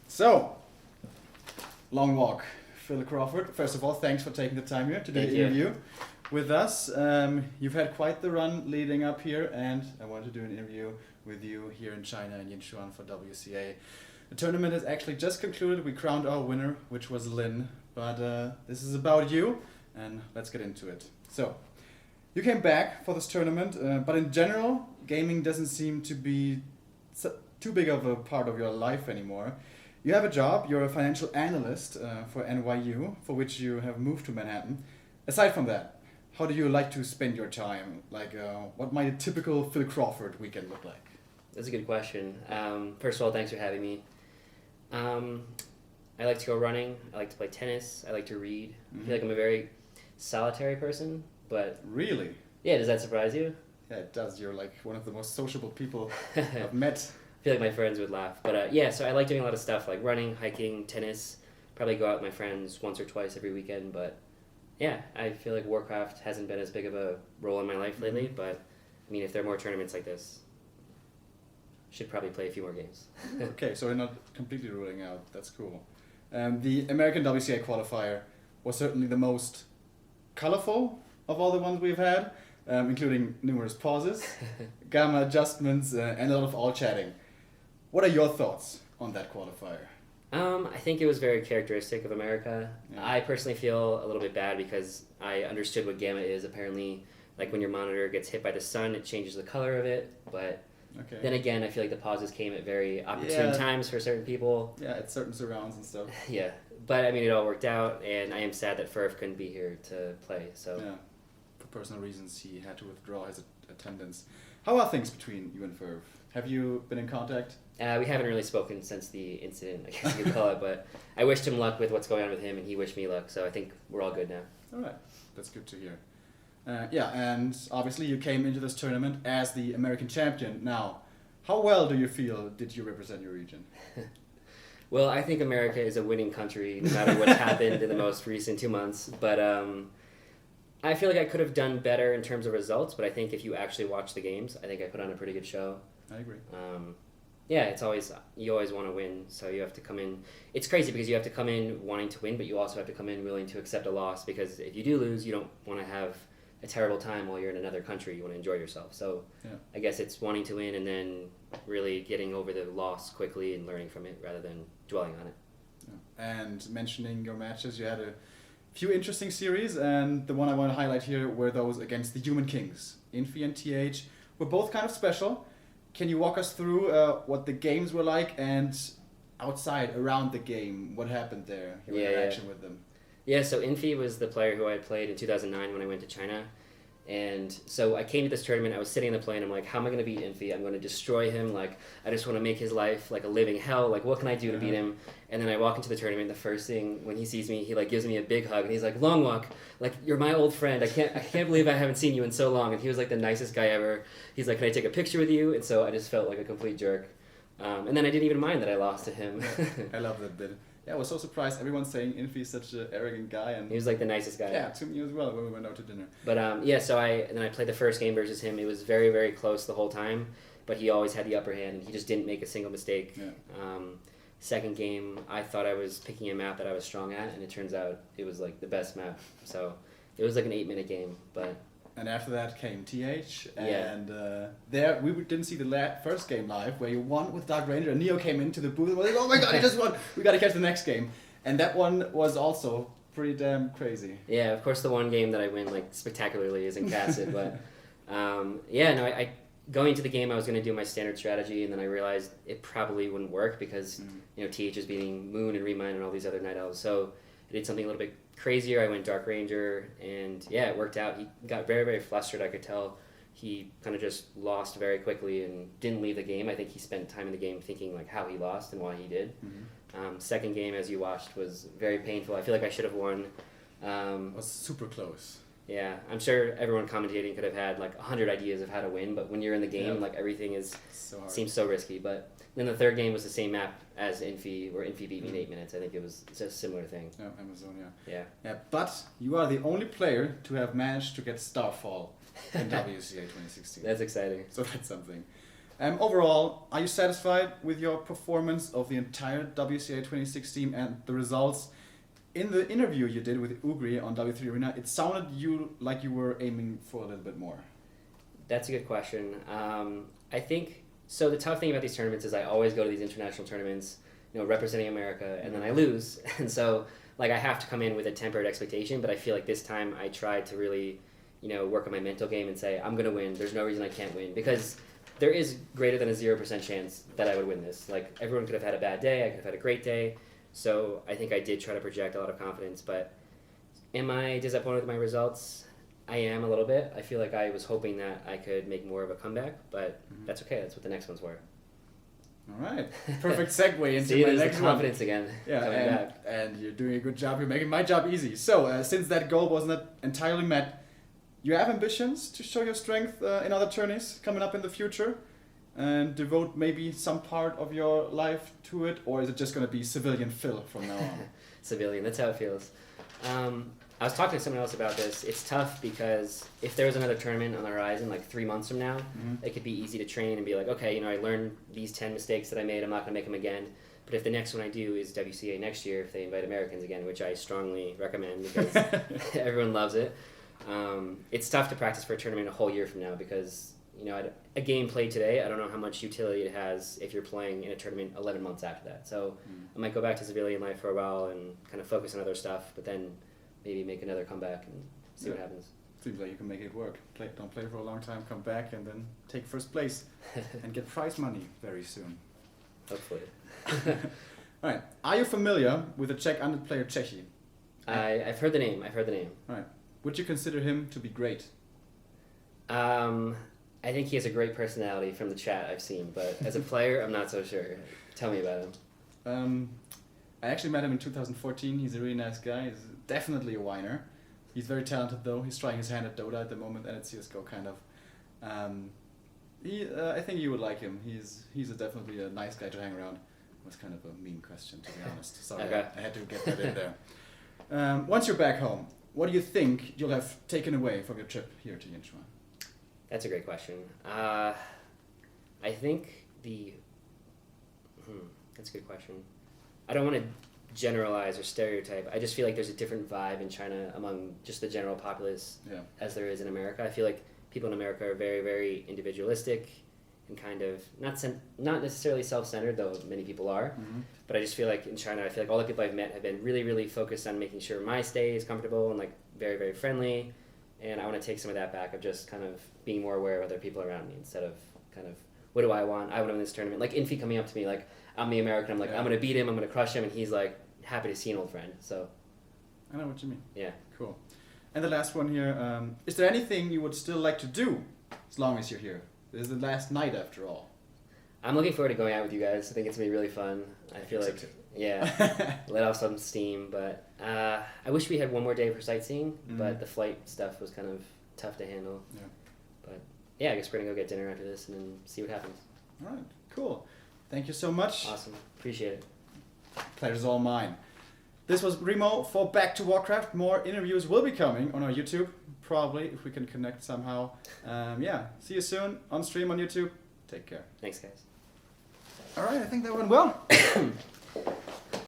So, Long Walk, Phil Crawford. First of all, thanks for taking the time here to do the interview with us. You've had quite the run leading up here, and I wanted to do an interview with you here in China in Yinchuan for WCA. The tournament has actually just concluded. We crowned our winner, which was Lin. But this is about you, and let's get into it. So, you came back for this tournament, but in general, gaming doesn't seem to be too big of a part of your life anymore. You have a job, you're a financial analyst for NYU, for which you have moved to Manhattan. Aside from that, how do you like to spend your time? Like, what might a typical Phil Crawford weekend look like? That's a good question. First of all, thanks for having me. I like to go running, I like to play tennis, I like to read. I feel like I'm a very solitary person, but... Really? Yeah, does that surprise you? Yeah, it does. You're like one of the most sociable people I've met. I feel like my friends would laugh. But yeah, so I like doing a lot of stuff like running, hiking, tennis. Probably go out with my friends once or twice every weekend. But yeah, I feel like Warcraft hasn't been as big of a role in my life lately. But I mean, if there are more tournaments like this, should probably play a few more games. Okay, so we're not completely ruling out. That's cool. The American WCA qualifier was certainly the most colorful of all the ones we've had, including numerous pauses, gamma adjustments, and a lot of all chatting. What are your thoughts on that qualifier? I think it was very characteristic of America. Yeah. I personally feel a little bit bad because I understood what gamma is. Apparently, like when your monitor gets hit by the sun, it changes the color of it. But then again, I feel like the pauses came at very opportune times for certain people. Yeah, at certain surrounds and stuff. Yeah, but I mean, it all worked out, and I am sad that Furf couldn't be here to play. So yeah, for personal reasons, he had to withdraw his attendance. How are things between you and Furf? Have you been in contact? We haven't really spoken since the incident, I guess you could call it, but I wished him luck with what's going on with him, and he wished me luck, so I think we're all good now. All right, that's good to hear. Yeah, and obviously you came into this tournament as the American champion. Now, how well do you feel did you represent your region? Well, I think America is a winning country, no matter what's happened in the most recent 2 months, but I feel like I could have done better in terms of results, but I think if you actually watch the games, I think I put on a pretty good show. I agree. Yeah, you always want to win, so you have to come in. It's crazy because you have to come in wanting to win, but you also have to come in willing to accept a loss, because if you do lose, you don't want to have a terrible time while you're in another country. You want to enjoy yourself. So I guess it's wanting to win and then really getting over the loss quickly and learning from it rather than dwelling on it. Yeah. And mentioning your matches, you had a few interesting series, and the one I want to highlight here were those against the Human Kings. Infi and TH were both kind of special. Can you walk us through what the games were like, and outside, around the game, what happened there, your interaction with them? Yeah, so Infi was the player who I had played in 2009 when I went to China. And so I came to this tournament, I was sitting in the plane, I'm like, how am I going to beat Infi? I'm going to destroy him, like, I just want to make his life like a living hell, like, what can I do to beat him? And then I walk into the tournament, the first thing, when he sees me, he, like, gives me a big hug, and he's like, Long Walk, like, you're my old friend, I can't believe I haven't seen you in so long, and he was, like, the nicest guy ever. He's like, can I take a picture with you? And so I just felt like a complete jerk. And then I didn't even mind that I lost to him. I love that bit. Yeah, I was so surprised. Everyone's saying Infi is such an arrogant guy, and he was like the nicest guy. Yeah, to me as well when we went out to dinner. But yeah, so I played the first game versus him. It was very, very close the whole time, but he always had the upper hand, and he just didn't make a single mistake. Yeah. Second game, I thought I was picking a map that I was strong at, and it turns out it was like the best map. So it was like an 8-minute game, but. And after that came TH, and there we didn't see the first game live, where you won with Dark Ranger, and Neo came into the booth and was like, oh my god, he just won, we gotta catch the next game. And that one was also pretty damn crazy. Yeah, of course the one game that I win like spectacularly is in Cassid, but I going into the game I was going to do my standard strategy, and then I realized it probably wouldn't work because TH is beating Moon and Remine and all these other Night Elves, so I did something a little bit crazier. I went Dark Ranger, and yeah, it worked out. He got very, very flustered. I could tell he kind of just lost very quickly and didn't leave the game. I think he spent time in the game thinking like how he lost and why he did. Second game, as you watched, was very painful. I feel like I should have won. It was super close. Yeah, I'm sure everyone commentating could have had like 100 ideas of how to win, but when you're in the game, like everything seems so risky. But then the third game was the same map as Infi, where Infi beat me in 8 minutes. I think it was a similar thing. Yeah, Amazon, yeah. But you are the only player to have managed to get Starfall in WCA 2016. That's exciting. So that's something. Overall, are you satisfied with your performance of the entire WCA 26 team and the results? In the interview you did with Ugri on W3 Arena, it sounded like you were aiming for a little bit more. That's a good question. I think, so the tough thing about these tournaments is I always go to these international tournaments, representing America, and then I lose. And so, like, I have to come in with a tempered expectation, but I feel like this time I tried to really, work on my mental game and say, I'm going to win. There's no reason I can't win. Because there is greater than a 0% chance that I would win this. Like, everyone could have had a bad day. I could have had a great day. So I think I did try to project a lot of confidence. But am I disappointed with my results? I am a little bit. I feel like I was hoping that I could make more of a comeback, but that's okay. That's what the next ones were. All right. Perfect segue into See, my there's next the confidence again. Yeah, and you're doing a good job. You're making my job easy. So since that goal was not entirely met, you have ambitions to show your strength in other tourneys coming up in the future and devote maybe some part of your life to it, or is it just going to be civilian Phil from now on? Civilian, that's how it feels. I was talking to someone else about this. It's tough because if there was another tournament on the horizon, like 3 months from now, it could be easy to train and be like, okay, I learned these 10 mistakes that I made. I'm not going to make them again. But if the next one I do is WCA next year, if they invite Americans again, which I strongly recommend because everyone loves it, it's tough to practice for a tournament a whole year from now because, a game played today, I don't know how much utility it has if you're playing in a tournament 11 months after that. So I might go back to civilian life for a while and kind of focus on other stuff, but then maybe make another comeback and see what happens. Seems like you can make it work. Don't play for a long time, come back, and then take first place and get prize money very soon. Hopefully. All right. Are you familiar with the Czech under player Czechi? I've heard the name. All right. Would you consider him to be great? I think he has a great personality from the chat I've seen, but as a player, I'm not so sure. Tell me about him. I actually met him in 2014. He's a really nice guy. He's definitely a whiner. He's very talented though. He's trying his hand at Dota at the moment and at CSGO kind of. I think you would like him. He's definitely a nice guy to hang around. It was kind of a mean question to be honest. Sorry, okay. I had to get that in there. Once you're back home, what do you think you'll have taken away from your trip here to Yinchuan? That's a great question. I think that's a good question. I don't want to generalize or stereotype. I just feel like there's a different vibe in China among just the general populace as there is in America. I feel like people in America are very, very individualistic and kind of not necessarily self-centered, though many people are. But I just feel like in China, I feel like all the people I've met have been really, really focused on making sure my stay is comfortable and like very, very friendly. And I want to take some of that back of just kind of being more aware of other people around me instead of kind of, what do I want? I want to win this tournament. Like Infi coming up to me, like, I'm the American, I'm like, I'm going to beat him, I'm going to crush him, and he's like, happy to see an old friend, so. I know what you mean. Yeah. Cool. And the last one here, is there anything you would still like to do as long as you're here? This is the last night after all. I'm looking forward to going out with you guys. I think it's going to be really fun. I feel like, let off some steam, but I wish we had one more day for sightseeing, but the flight stuff was kind of tough to handle. Yeah. But yeah, I guess we're going to go get dinner after this and then see what happens. All right, cool. Thank you so much. Awesome. Appreciate it. Pleasure's all mine. This was Remo for Back to Warcraft. More interviews will be coming on our YouTube, probably, if we can connect somehow. See you soon on stream on YouTube. Take care. Thanks, guys. All right, I think that went well.